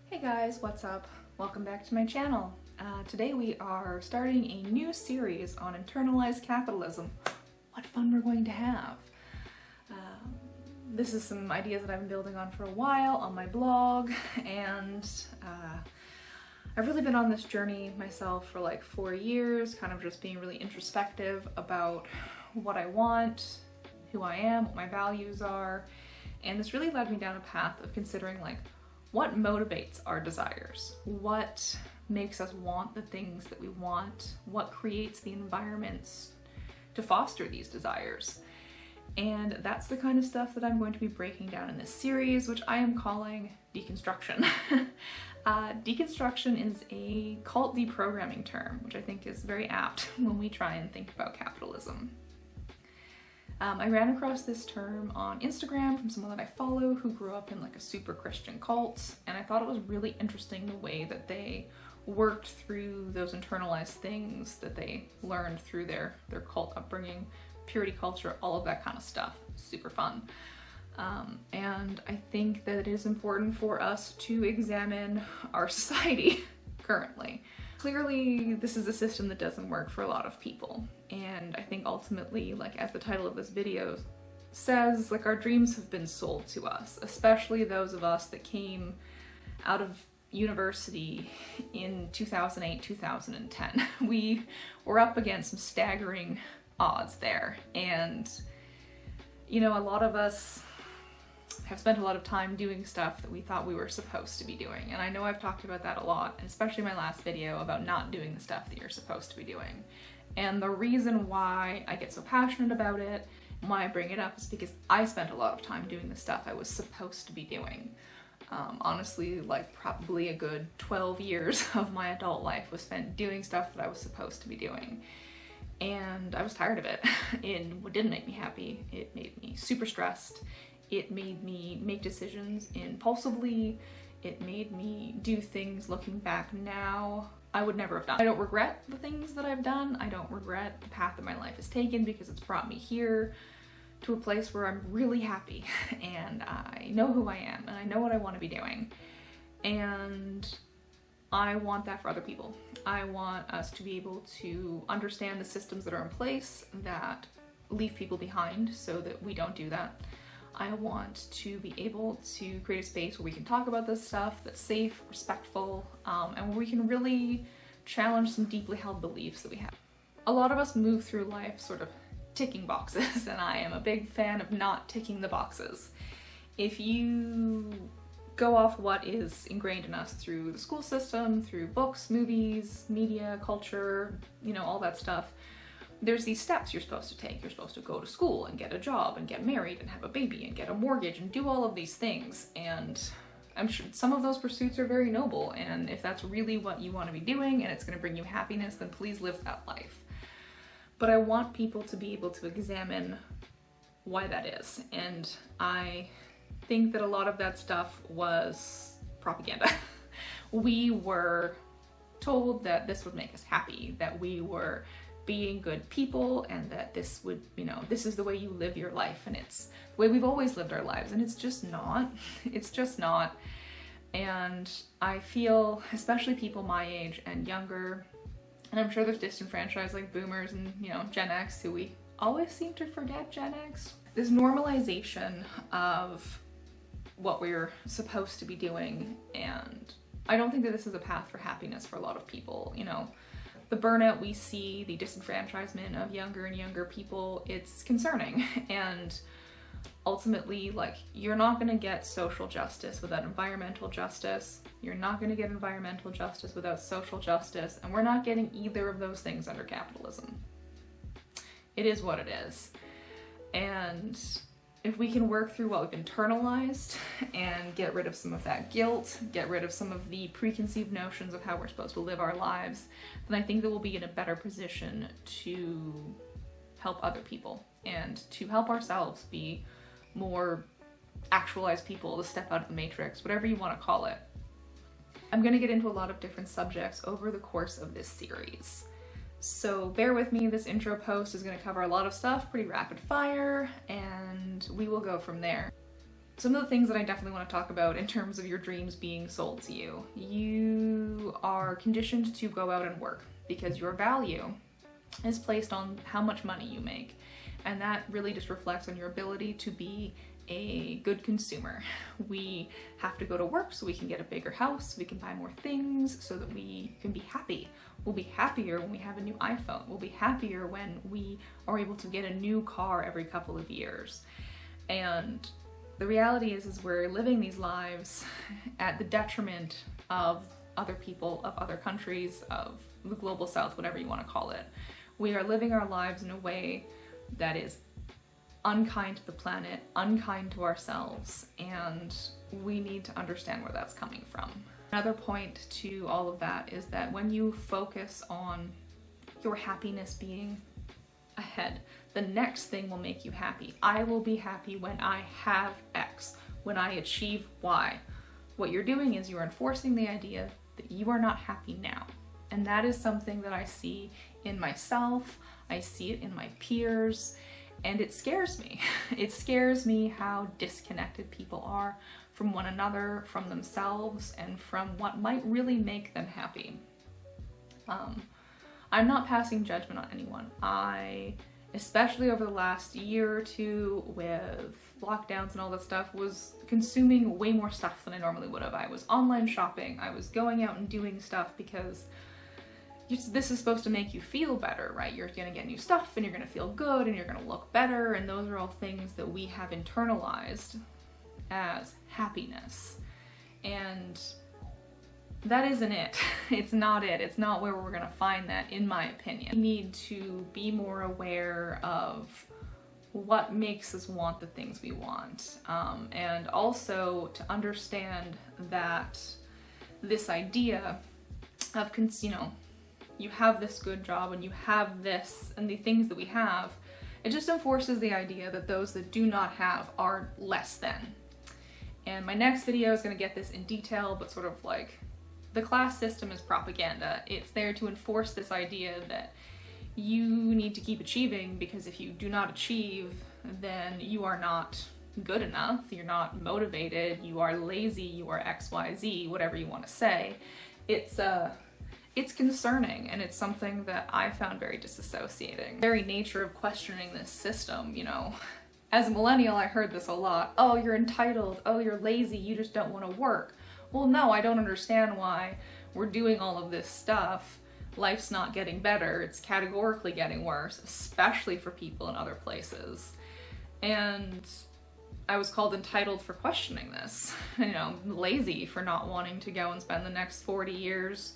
Hey guys, what's up? Welcome back to my channel. Today we are starting a new series on internalized capitalism. What fun we're going to have. This is some ideas that I've been building on for a while on my blog, and I've really been on this journey myself for like 4 years, kind of just being really introspective about what I want, who I am, what my values are, and this really led me down a path of considering like what motivates our desires, what makes us want the things that we want, what creates the environments to foster these desires. And that's the kind of stuff that I'm going to be breaking down in this series, which I am calling deconstruction. Deconstruction is a cult deprogramming term, which I think is very apt when we try and think about capitalism. I ran across this term on Instagram from someone that I follow who grew up in like a super Christian cult, and I thought it was really interesting the way that they worked through those internalized things that they learned through their cult upbringing, purity culture, all of that kind of stuff. Super fun. And I think that it is important for us to examine our society currently. Clearly, this is a system that doesn't work for a lot of people. And I think ultimately, like as the title of this video says, like our dreams have been sold to us, especially those of us that came out of university in 2008, 2010. We were up against some staggering odds there. And, you know, a lot of us have spent a lot of time doing stuff that we thought we were supposed to be doing. And I know I've talked about that a lot, and especially in my last video about not doing the stuff that you're supposed to be doing. And the reason why I get so passionate about it and why I bring it up is because I spent a lot of time doing the stuff I was supposed to be doing. Honestly, like probably a good 12 years of my adult life was spent doing stuff that I was supposed to be doing. And I was tired of it. It didn't make me happy. It made me super stressed. It made me make decisions impulsively. It made me do things looking back now I would never have done. I don't regret the things that I've done. I don't regret the path that my life has taken because it's brought me here to a place where I'm really happy and I know who I am and I know what I want to be doing. And I want that for other people. I want us to be able to understand the systems that are in place that leave people behind so that we don't do that. I want to be able to create a space where we can talk about this stuff that's safe, respectful, and where we can really challenge some deeply held beliefs that we have. A lot of us move through life sort of ticking boxes, and I am a big fan of not ticking the boxes. If you go off what is ingrained in us through the school system, through books, movies, media, culture, you know, all that stuff, there's these steps you're supposed to take. You're supposed to go to school and get a job and get married and have a baby and get a mortgage and do all of these things. And I'm sure some of those pursuits are very noble. And if that's really what you want to be doing and it's going to bring you happiness, then please live that life. But I want people to be able to examine why that is. And I think that a lot of that stuff was propaganda. We were told that this would make us happy, that we were being good people, and that this would, you know, this is the way you live your life, and it's the way we've always lived our lives, and it's just not. It's just not. And I feel, especially people my age and younger, and I'm sure there's disenfranchised like boomers and, you know, Gen X, who we always seem to forget Gen X. This normalization of what we're supposed to be doing, and I don't think that this is a path for happiness for a lot of people, you know. The burnout we see, the disenfranchisement of younger and younger people, it's concerning. And ultimately, like, you're not going to get social justice without environmental justice. You're not going to get environmental justice without social justice. And we're not getting either of those things under capitalism. It is what it is. And if we can work through what we've internalized and get rid of some of that guilt, get rid of some of the preconceived notions of how we're supposed to live our lives, then I think that we'll be in a better position to help other people and to help ourselves be more actualized people, to step out of the matrix, whatever you want to call it. I'm going to get into a lot of different subjects over the course of this series. So bear with me, this intro post is going to cover a lot of stuff, pretty rapid fire, and we will go from there. some of the things that I definitely want to talk about in terms of your dreams being sold to you. You are conditioned to go out and work because your value is placed on how much money you make. And that really just reflects on your ability to be a good consumer. We have to go to work so we can get a bigger house, we can buy more things so that we can be happy. We'll be happier when we have a new iPhone. We'll be happier when we are able to get a new car every couple of years. And the reality is we're living these lives at the detriment of other people, of other countries, of the global south, whatever you want to call it. We are living our lives in a way that is unkind to the planet, unkind to ourselves, and we need to understand where that's coming from. Another point to all of that is that when you focus on your happiness being ahead, the next thing will make you happy. I will be happy when I have X, when I achieve Y. What you're doing is you're enforcing the idea that you are not happy now. And that is something that I see in myself, I see it in my peers, and it scares me. It scares me how disconnected people are from one another, from themselves, and from what might really make them happy. I'm not passing judgment on anyone. Especially over the last year or two with lockdowns and all that stuff, was consuming way more stuff than I normally would have. I was online shopping, I was going out and doing stuff because this is supposed to make you feel better, right? You're gonna get new stuff and you're gonna feel good and you're gonna look better, and those are all things that we have internalized as happiness. And that isn't it. It's not it. It's not where we're gonna find that, in my opinion. We need to be more aware of what makes us want the things we want. And also to understand that this idea of, you have this good job and you have this, and the things that we have, it just enforces the idea that those that do not have are less than. And my next video is going to get this in detail, but sort of like, the class system is propaganda. It's there to enforce this idea that you need to keep achieving, because if you do not achieve, then you are not good enough, you're not motivated, you are lazy, you are XYZ, whatever you want to say. It's concerning, and it's something that I found very disassociating. The very nature of questioning this system, as a millennial, I heard this a lot. Oh, you're entitled. Oh, you're lazy. You just don't want to work. Well, no, I don't understand why we're doing all of this stuff. Life's not getting better. It's categorically getting worse, especially for people in other places. And I was called entitled for questioning this. Lazy for not wanting to go and spend the next 40 years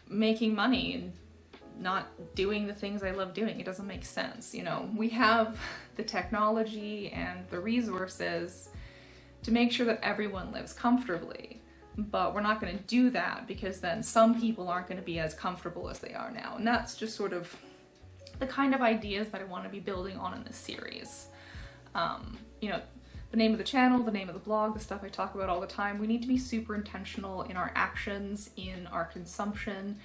making money and not doing the things I love doing. It doesn't make sense. We have the technology and the resources to make sure that everyone lives comfortably, but we're not going to do that because then some people aren't going to be as comfortable as they are now. And that's just sort of the kind of ideas that I want to be building on in this series. The name of the channel, the name of the blog, the stuff I talk about all the time, we need to be super intentional in our actions, in our consumption,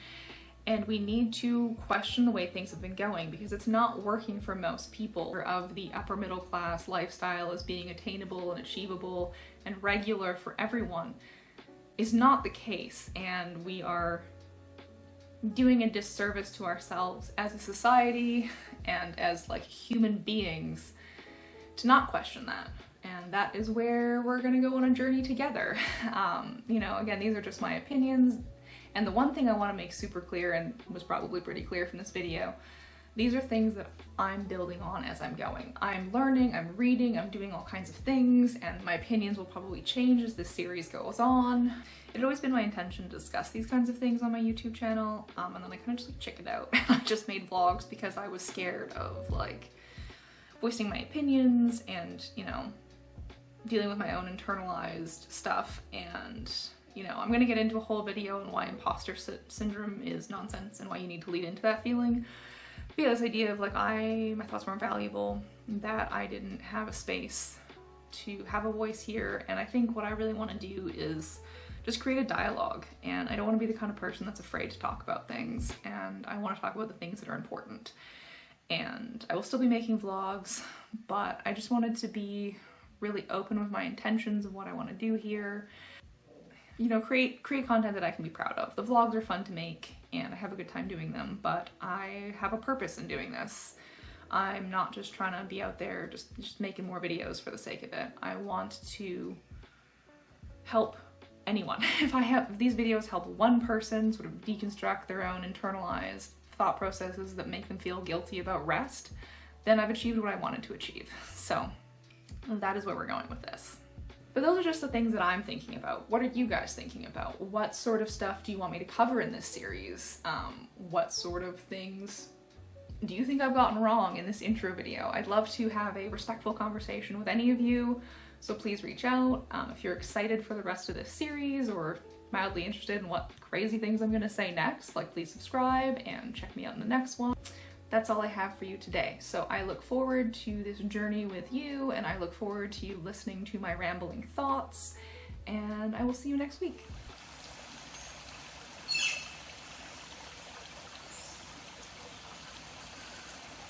and we need to question the way things have been going, because it's not working for most people. Of the upper middle class lifestyle as being attainable and achievable and regular for everyone is not the case, and we are doing a disservice to ourselves as a society and as human beings to not question that. And that is where we're gonna go on a journey together. Again, these are just my opinions. And the one thing I want to make super clear, and was probably pretty clear from this video, these are things that I'm building on as I'm going. I'm learning, I'm reading, I'm doing all kinds of things, and my opinions will probably change as this series goes on. It had always been my intention to discuss these kinds of things on my YouTube channel, and then I kind of just chickened out. I just made vlogs because I was scared of voicing my opinions and, dealing with my own internalized stuff. And I'm gonna get into a whole video on why imposter syndrome is nonsense and why you need to lead into that feeling. But yeah, this idea of my thoughts weren't valuable, that I didn't have a space to have a voice here. And I think what I really want to do is just create a dialogue. And I don't want to be the kind of person that's afraid to talk about things. And I want to talk about the things that are important. And I will still be making vlogs, but I just wanted to be really open with my intentions of what I want to do here. You know, create content that I can be proud of. The vlogs are fun to make and I have a good time doing them, but I have a purpose in doing this. I'm not just trying to be out there just making more videos for the sake of it. I want to help anyone. If these videos help one person sort of deconstruct their own internalized thought processes that make them feel guilty about rest, then I've achieved what I wanted to achieve. So that is where we're going with this. But those are just the things that I'm thinking about. What are you guys thinking about? What sort of stuff do you want me to cover in this series? What sort of things do you think I've gotten wrong in this intro video? I'd love to have a respectful conversation with any of you, so please reach out. If you're excited for the rest of this series or mildly interested in what crazy things I'm gonna say next, like please subscribe and check me out in the next one. That's all I have for you today. So I look forward to this journey with you, and I look forward to you listening to my rambling thoughts, and I will see you next week.